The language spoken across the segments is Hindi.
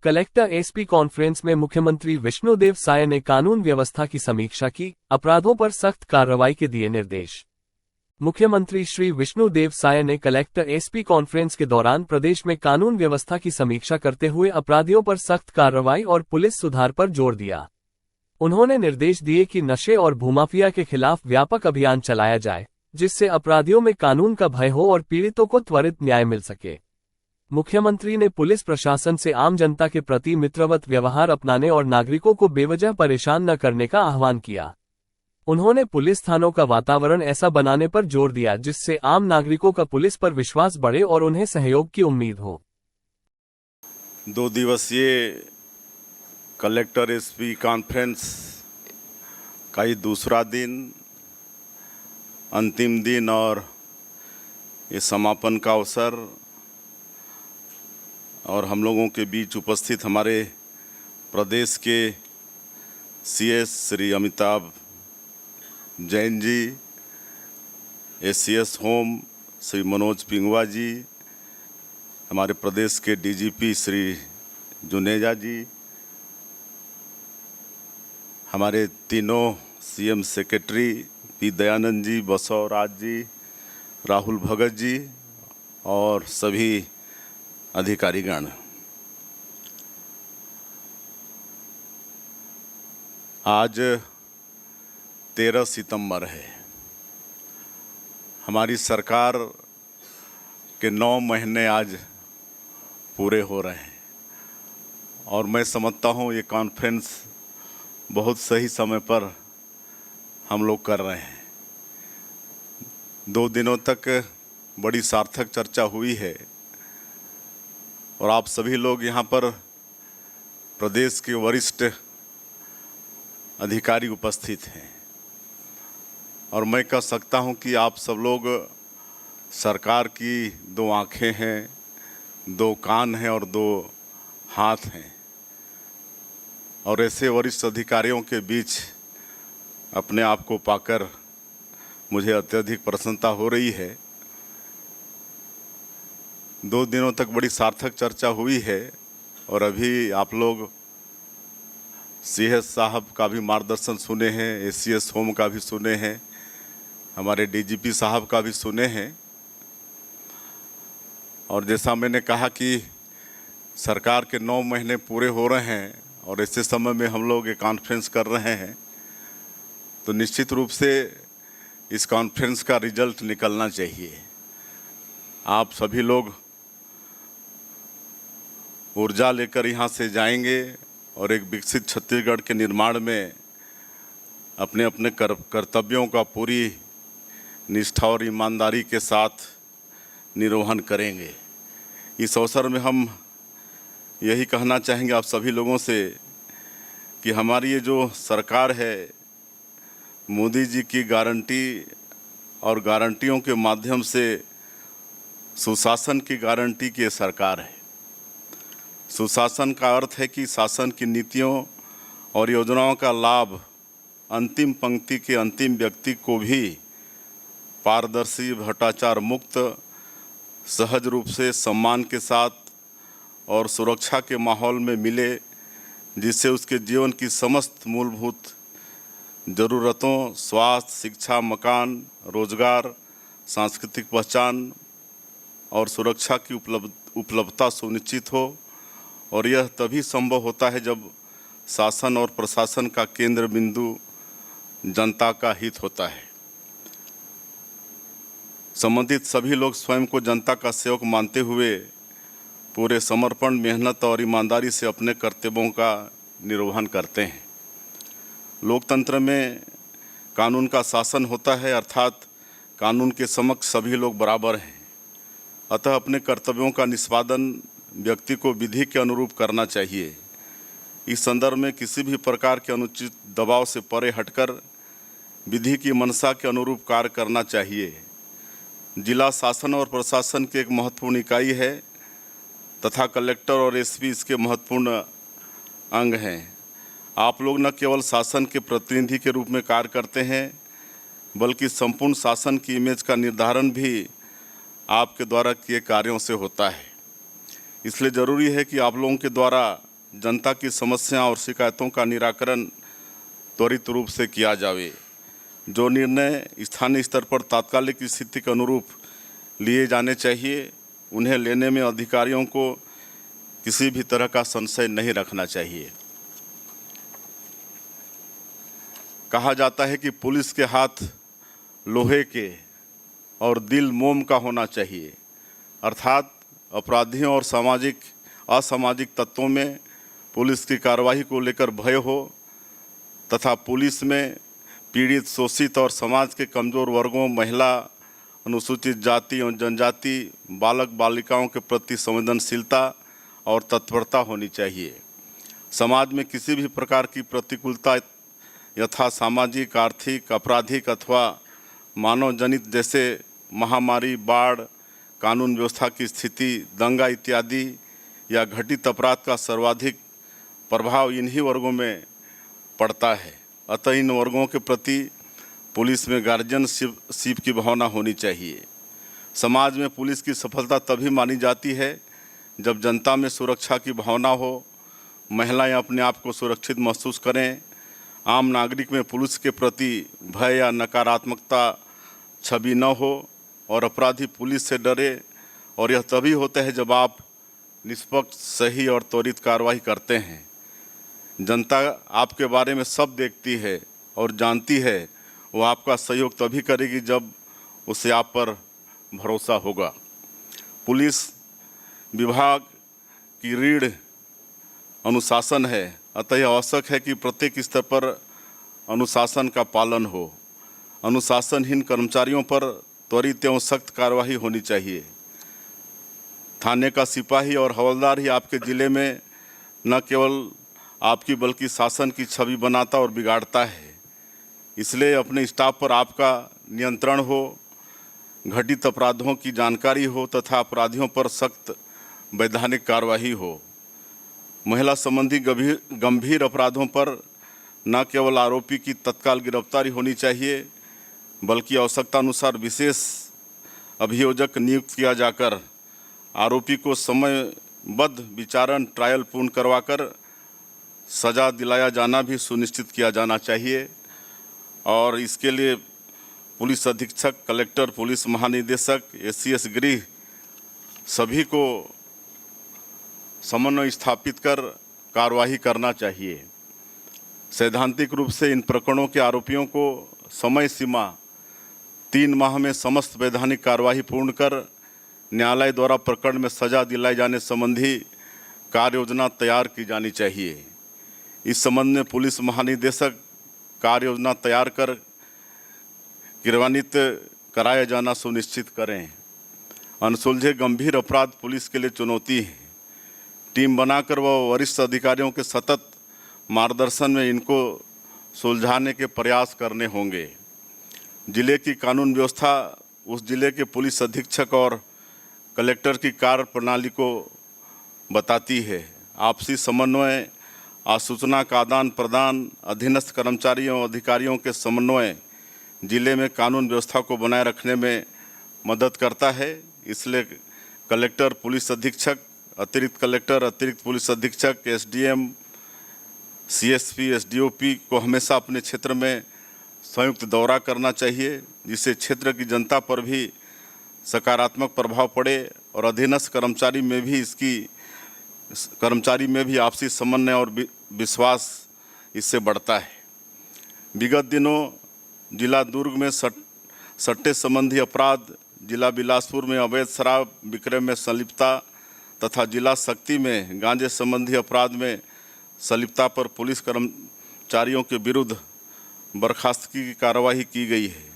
कलेक्टर एसपी कॉन्फ्रेंस में मुख्यमंत्री विष्णुदेव साय ने कानून व्यवस्था की समीक्षा की, अपराधों पर सख्त कार्रवाई के दिए निर्देश। मुख्यमंत्री श्री विष्णुदेव साय ने कलेक्टर एसपी कॉन्फ्रेंस के दौरान प्रदेश में कानून व्यवस्था की समीक्षा करते हुए अपराधियों पर सख्त कार्रवाई और पुलिस सुधार पर जोर दिया। उन्होंने निर्देश दिए कि नशे और भूमाफिया के खिलाफ व्यापक अभियान चलाया जाए, जिससे अपराधियों में कानून का भय हो और पीड़ितों को त्वरित न्याय मिल सके। मुख्यमंत्री ने पुलिस प्रशासन से आम जनता के प्रति मित्रवत व्यवहार अपनाने और नागरिकों को बेवजह परेशान न करने का आह्वान किया। उन्होंने पुलिस थानों का वातावरण ऐसा बनाने पर जोर दिया जिससे आम नागरिकों का पुलिस पर विश्वास बढ़े और उन्हें सहयोग की उम्मीद हो। 2 दिवसीय कलेक्टर एसपी कॉन्फ्रेंस का ये दूसरा दिन, अंतिम दिन और ये समापन का अवसर, और हम लोगों के बीच उपस्थित हमारे प्रदेश के CS Shri Amitabh Jain ji, ACS home Shri Manoj पिंगवा जी, हमारे प्रदेश के डीजीपी श्री जुनेजा जी, हमारे तीनों CM secretary P Dayanand ji, Basava Raj ji, Rahul Bhagat ji और सभी अधिकारीगण। आज 13 सितंबर है। हमारी सरकार के 9 महीने आज पूरे हो रहे हैं और मैं समझता हूँ ये कॉन्फ्रेंस बहुत सही समय पर हम लोग कर रहे हैं। 2 दिनों तक बड़ी सार्थक चर्चा हुई है और आप सभी लोग यहाँ पर प्रदेश के वरिष्ठ अधिकारी उपस्थित हैं और मैं कह सकता हूँ कि आप सब लोग सरकार की 2 आँखें हैं, 2 कान हैं और 2 हाथ हैं। और ऐसे वरिष्ठ अधिकारियों के बीच अपने आप को पाकर मुझे अत्यधिक प्रसन्नता हो रही है। 2 दिनों तक बड़ी सार्थक चर्चा हुई है और अभी आप लोग सीएस साहब का भी मार्गदर्शन सुने हैं, एसीएस होम का भी सुने हैं, हमारे डीजीपी साहब का भी सुने हैं। और जैसा मैंने कहा कि सरकार के 9 महीने पूरे हो रहे हैं और ऐसे समय में हम लोग ये कॉन्फ्रेंस कर रहे हैं, तो निश्चित रूप से इस कॉन्फ्रेंस का रिजल्ट निकलना चाहिए। आप सभी लोग ऊर्जा लेकर यहाँ से जाएंगे और एक विकसित छत्तीसगढ़ के निर्माण में अपने अपने कर्तव्यों का पूरी निष्ठा और ईमानदारी के साथ निर्वहन करेंगे। इस अवसर में हम यही कहना चाहेंगे आप सभी लोगों से कि हमारी ये जो सरकार है, मोदी जी की गारंटी और गारंटियों के माध्यम से सुशासन की गारंटी की सरकार है। सुशासन का अर्थ है कि शासन की नीतियों और योजनाओं का लाभ अंतिम पंक्ति के अंतिम व्यक्ति को भी पारदर्शी, भ्रष्टाचार मुक्त, सहज रूप से, सम्मान के साथ और सुरक्षा के माहौल में मिले, जिससे उसके जीवन की समस्त मूलभूत ज़रूरतों, स्वास्थ्य, शिक्षा, मकान, रोजगार, सांस्कृतिक पहचान और सुरक्षा की उपलब्धता सुनिश्चित हो। और यह तभी संभव होता है जब शासन और प्रशासन का केंद्र बिंदु जनता का हित होता है। संबंधित सभी लोग स्वयं को जनता का सेवक मानते हुए पूरे समर्पण, मेहनत और ईमानदारी से अपने कर्तव्यों का निर्वहन करते हैं। लोकतंत्र में कानून का शासन होता है, अर्थात कानून के समक्ष सभी लोग बराबर हैं। अतः अपने कर्तव्यों का निष्पादन व्यक्ति को विधि के अनुरूप करना चाहिए। इस संदर्भ में किसी भी प्रकार के अनुचित दबाव से परे हटकर विधि की मंशा के अनुरूप कार्य करना चाहिए। जिला शासन और प्रशासन की एक महत्वपूर्ण इकाई है तथा कलेक्टर और एसपी इसके महत्वपूर्ण अंग हैं। आप लोग न केवल शासन के प्रतिनिधि के रूप में कार्य करते हैं, बल्कि संपूर्ण शासन की इमेज का निर्धारण भी आपके द्वारा किए कार्यों से होता है। इसलिए ज़रूरी है कि आप लोगों के द्वारा जनता की समस्या और शिकायतों का निराकरण त्वरित रूप से किया जावे। जो निर्णय स्थानीय स्तर पर तात्कालिक स्थिति के अनुरूप लिए जाने चाहिए, उन्हें लेने में अधिकारियों को किसी भी तरह का संशय नहीं रखना चाहिए। कहा जाता है कि पुलिस के हाथ लोहे के और दिल मोम का होना चाहिए, अर्थात अपराधियों और असामाजिक तत्वों में पुलिस की कार्रवाई को लेकर भय हो तथा पुलिस में पीड़ित, शोषित और समाज के कमज़ोर वर्गों, महिला, अनुसूचित जाति और जनजाति, बालक बालिकाओं के प्रति संवेदनशीलता और तत्परता होनी चाहिए। समाज में किसी भी प्रकार की प्रतिकूलता यथा सामाजिक, आर्थिक, आपराधिक अथवा मानव जनित जैसे महामारी, बाढ़, कानून व्यवस्था की स्थिति, दंगा इत्यादि या घटित अपराध का सर्वाधिक प्रभाव इन्हीं वर्गों में पड़ता है। अतः इन वर्गों के प्रति पुलिस में गार्जियनशिप की भावना होनी चाहिए। समाज में पुलिस की सफलता तभी मानी जाती है जब जनता में सुरक्षा की भावना हो, महिलाएं अपने आप को सुरक्षित महसूस करें, आम नागरिक में पुलिस के प्रति भय या नकारात्मकता छवि न हो और अपराधी पुलिस से डरे। और यह तभी होता है जब आप निष्पक्ष, सही और त्वरित कार्रवाई करते हैं। जनता आपके बारे में सब देखती है और जानती है, वो आपका सहयोग तभी करेगी जब उसे आप पर भरोसा होगा। पुलिस विभाग की रीढ़ अनुशासन है, अतः यह आवश्यक है कि प्रत्येक स्तर पर अनुशासन का पालन हो। अनुशासनहीन कर्मचारियों पर त्वरित एवं सख्त कार्रवाई होनी चाहिए। थाने का सिपाही और हवलदार ही आपके ज़िले में न केवल आपकी बल्कि शासन की छवि बनाता और बिगाड़ता है। इसलिए अपने स्टाफ पर आपका नियंत्रण हो, घटित अपराधों की जानकारी हो तथा अपराधियों पर सख्त वैधानिक कार्रवाई हो। महिला संबंधी गंभीर अपराधों पर न केवल आरोपी की तत्काल गिरफ्तारी होनी चाहिए, बल्कि आवश्यकतानुसार विशेष अभियोजक नियुक्त किया जाकर आरोपी को समयबद्ध विचारण ट्रायल पूर्ण करवाकर सज़ा दिलाया जाना भी सुनिश्चित किया जाना चाहिए। और इसके लिए पुलिस अधीक्षक, कलेक्टर, पुलिस महानिदेशक, एससीएस गृह सभी को समन्वय स्थापित कर कार्रवाई करना चाहिए। सैद्धांतिक रूप से इन प्रकरणों के आरोपियों को समय सीमा 3 माह में समस्त वैधानिक कार्रवाई पूर्ण कर न्यायालय द्वारा प्रकरण में सज़ा दिलाए जाने संबंधी कार्य योजना तैयार की जानी चाहिए। इस संबंध में पुलिस महानिदेशक कार्य योजना तैयार कर क्रियान्वित कराया जाना सुनिश्चित करें। अनसुलझे गंभीर अपराध पुलिस के लिए चुनौती है। टीम बनाकर वह वरिष्ठ अधिकारियों के सतत मार्गदर्शन में इनको सुलझाने के प्रयास करने होंगे। जिले की कानून व्यवस्था उस जिले के पुलिस अधीक्षक और कलेक्टर की कार्य प्रणाली को बताती है। आपसी समन्वय, आसूचना का आदान प्रदान, अधीनस्थ कर्मचारियों और अधिकारियों के समन्वय जिले में कानून व्यवस्था को बनाए रखने में मदद करता है। इसलिए कलेक्टर, पुलिस अधीक्षक, अतिरिक्त कलेक्टर, अतिरिक्त पुलिस अधीक्षक, एसडीएम, सीएसपी, एसडीओपी को हमेशा अपने क्षेत्र में संयुक्त दौरा करना चाहिए, जिससे क्षेत्र की जनता पर भी सकारात्मक प्रभाव पड़े और अधीनस्थ कर्मचारी में भी आपसी समन्वय और विश्वास इससे बढ़ता है। विगत दिनों जिला दुर्ग में सट्टे संबंधी अपराध, जिला बिलासपुर में अवैध शराब विक्रय में संलिप्तता तथा जिला शक्ति में गांजे संबंधी अपराध में संलिप्तता पर पुलिस कर्मचारियों के विरुद्ध बर्खास्तगी की कार्रवाई की गई है।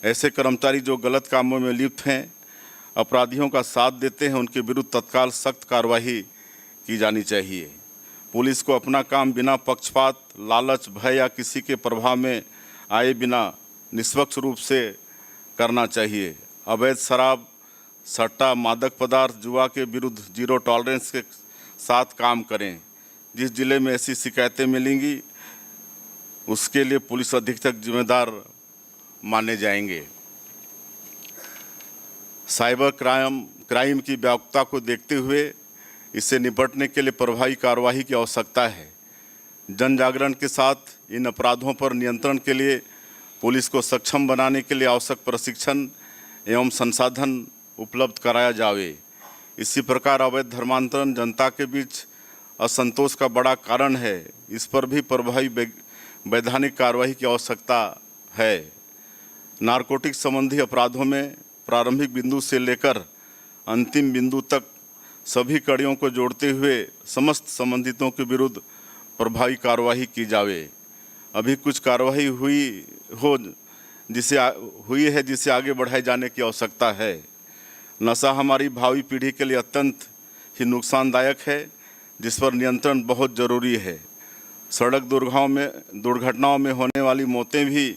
ऐसे कर्मचारी जो गलत कामों में लिप्त हैं, अपराधियों का साथ देते हैं, उनके विरुद्ध तत्काल सख्त कार्रवाई की जानी चाहिए। पुलिस को अपना काम बिना पक्षपात, लालच, भय या किसी के प्रभाव में आए बिना निष्पक्ष रूप से करना चाहिए। अवैध शराब, सट्टा, मादक पदार्थ, जुआ के विरुद्ध जीरो टॉलरेंस के साथ काम करें। जिस जिले में ऐसी शिकायतें मिलेंगी उसके लिए पुलिस अधीक्षक जिम्मेदार माने जाएंगे। साइबर क्राइम की व्यापकता को देखते हुए इससे निपटने के लिए प्रभावी कार्यवाही की आवश्यकता है। जन जागरण के साथ इन अपराधों पर नियंत्रण के लिए पुलिस को सक्षम बनाने के लिए आवश्यक प्रशिक्षण एवं संसाधन उपलब्ध कराया जावे। इसी प्रकार अवैध धर्मांतरण जनता के बीच असंतोष का बड़ा कारण है। इस पर भी प्रभावी वैधानिक कार्रवाई की आवश्यकता है। नारकोटिक संबंधी अपराधों में प्रारंभिक बिंदु से लेकर अंतिम बिंदु तक सभी कड़ियों को जोड़ते हुए समस्त संबंधितों के विरुद्ध प्रभावी कार्रवाई की जावे। अभी कुछ कार्रवाई हुई है जिसे आगे बढ़ाए जाने की आवश्यकता है। नशा हमारी भावी पीढ़ी के लिए अत्यंत ही नुकसानदायक है, जिस पर नियंत्रण बहुत ज़रूरी है। सड़क दुर्घटनाओं में होने वाली मौतें भी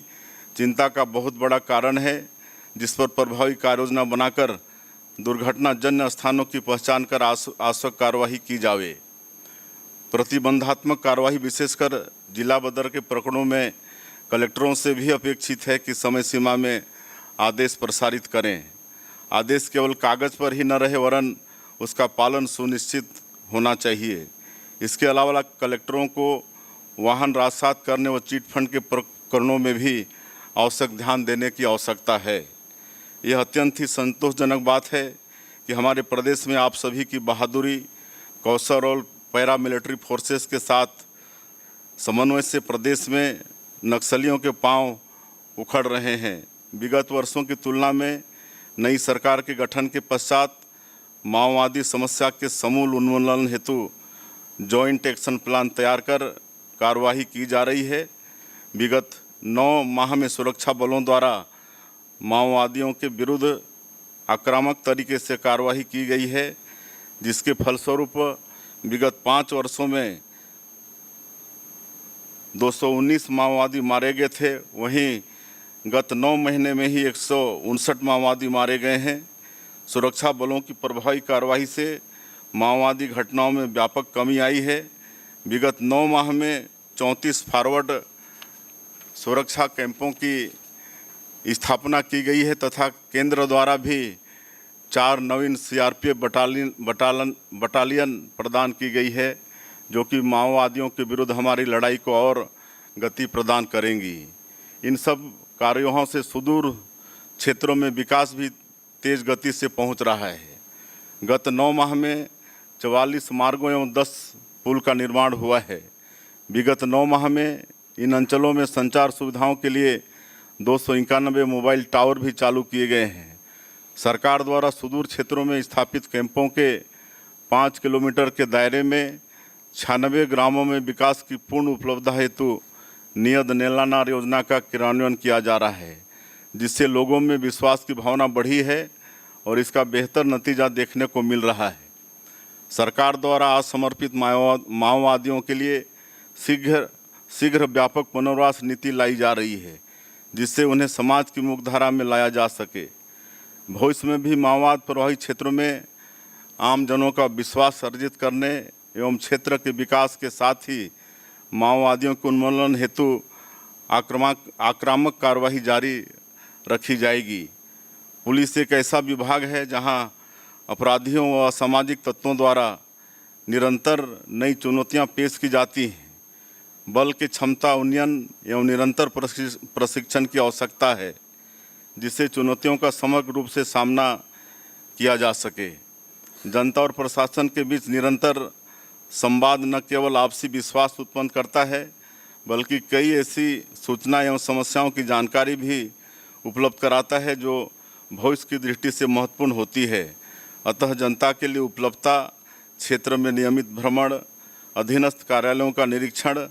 चिंता का बहुत बड़ा कारण है, जिस पर प्रभावी कार्ययोजना बनाकर दुर्घटनाजन्य स्थानों की पहचान कर आवश्यक कार्रवाई की जावे। प्रतिबंधात्मक कार्रवाई विशेषकर जिला बदर के प्रकरणों में कलेक्टरों से भी अपेक्षित है कि समय सीमा में आदेश प्रसारित करें। आदेश केवल कागज़ पर ही न रहे वरन उसका पालन सुनिश्चित होना चाहिए। इसके अलावा कलेक्टरों को वाहन राजसात करने व चिट फंड के प्रकरणों में भी आवश्यक ध्यान देने की आवश्यकता है। यह अत्यंत ही संतोषजनक बात है कि हमारे प्रदेश में आप सभी की बहादुरी, कौशल और पैरामिलिट्री फोर्सेस के साथ समन्वय से प्रदेश में नक्सलियों के पांव उखड़ रहे हैं। विगत वर्षों की तुलना में नई सरकार के गठन के पश्चात माओवादी समस्या के समूल उन्मूलन हेतु जॉइंट एक्शन प्लान तैयार कर कार्रवाई की जा रही है। विगत 9 माह में सुरक्षा बलों द्वारा माओवादियों के विरुद्ध आक्रामक तरीके से कार्रवाई की गई है, जिसके फलस्वरूप विगत 5 वर्षों में 219 माओवादी मारे गए थे। वहीं गत 9 महीने में ही 159 माओवादी मारे गए हैं। सुरक्षा बलों की प्रभावी कार्रवाई से माओवादी घटनाओं में व्यापक कमी आई है। विगत 9 माह में 34 फॉरवर्ड सुरक्षा कैंपों की स्थापना की गई है तथा केंद्र द्वारा भी 4 नवीन सीआरपीएफ बटालियन प्रदान की गई है, जो कि माओवादियों के विरुद्ध हमारी लड़ाई को और गति प्रदान करेंगी। इन सब कार्यों से सुदूर क्षेत्रों में विकास भी तेज गति से पहुंच रहा है। गत 9 माह में 44 मार्गों एवं 10 पुल का निर्माण हुआ है। विगत 9 माह में इन अंचलों में संचार सुविधाओं के लिए 291 मोबाइल टावर भी चालू किए गए हैं। सरकार द्वारा सुदूर क्षेत्रों में स्थापित कैंपों के 5 किलोमीटर के दायरे में 96 ग्रामों में विकास की पूर्ण उपलब्धता हेतु नियत नेलानार योजना का क्रियान्वयन किया जा रहा है, जिससे लोगों में विश्वास की भावना बढ़ी है और इसका बेहतर नतीजा देखने को मिल रहा है। सरकार द्वारा आज समर्पित माओवादियों के लिए शीघ्र व्यापक पुनर्वास नीति लाई जा रही है, जिससे उन्हें समाज की मुख्यधारा में लाया जा सके। भविष्य में भी माओवाद प्रभावित क्षेत्रों में आमजनों का विश्वास अर्जित करने एवं क्षेत्र के विकास के साथ ही माओवादियों के उन्मूलन हेतु आक्रामक कार्रवाई जारी रखी जाएगी। पुलिस एक ऐसा विभाग है जहां अपराधियों व असामाजिक तत्वों द्वारा निरंतर नई चुनौतियां पेश की जाती हैं। बल की क्षमता उन्नयन एवं निरंतर प्रशिक्षण की आवश्यकता है, जिससे चुनौतियों का समग्र रूप से सामना किया जा सके। जनता और प्रशासन के बीच निरंतर संवाद न केवल आपसी विश्वास उत्पन्न करता है, बल्कि कई ऐसी सूचना एवं समस्याओं की जानकारी भी उपलब्ध कराता है जो भविष्य की दृष्टि से महत्वपूर्ण होती है। अतः जनता के लिए उपलब्धता, क्षेत्र में नियमित भ्रमण, अधीनस्थ कार्यालयों का निरीक्षण,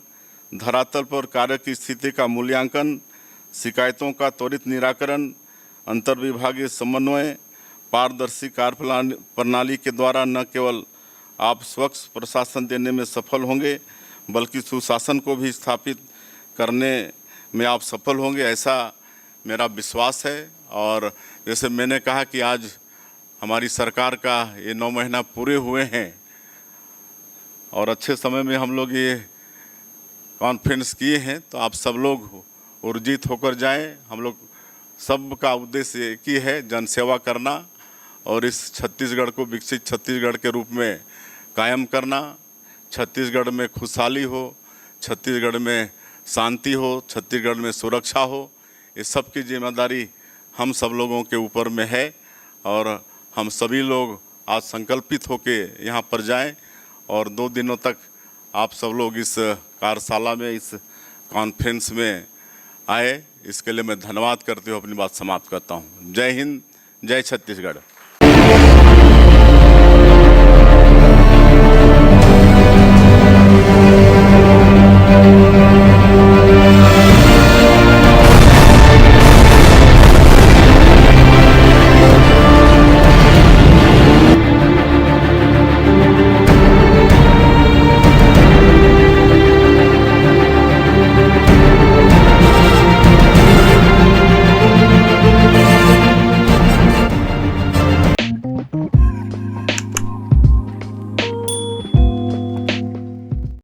धरातल पर कार्य की स्थिति का मूल्यांकन, शिकायतों का त्वरित निराकरण, अंतर्विभागीय समन्वय, पारदर्शी कार्य प्रणाली के द्वारा न केवल आप स्वच्छ प्रशासन देने में सफल होंगे, बल्कि सुशासन को भी स्थापित करने में आप सफल होंगे, ऐसा मेरा विश्वास है। और जैसे मैंने कहा कि आज हमारी सरकार का ये 9 महीना पूरे हुए हैं और अच्छे समय में हम लोग ये कॉन्फ्रेंस किए हैं, तो आप सब लोग ऊर्जित होकर जाएं। हम लोग सब का उद्देश्य एक ही है, जनसेवा करना और इस छत्तीसगढ़ को विकसित छत्तीसगढ़ के रूप में कायम करना, छत्तीसगढ़ में खुशहाली हो, छत्तीसगढ़ में शांति हो, छत्तीसगढ़ में सुरक्षा हो, ये सब की जिम्मेदारी हम सब लोगों के ऊपर में है। और हम सभी लोग आज संकल्पित होके यहाँ पर जाएं और 2 दिनों तक आप सब लोग इस कार्यशाला में, इस कॉन्फ्रेंस में आए। इसके लिए मैं धन्यवाद करते हुए अपनी बात समाप्त करता हूँ। जय हिंद, जय छत्तीसगढ़।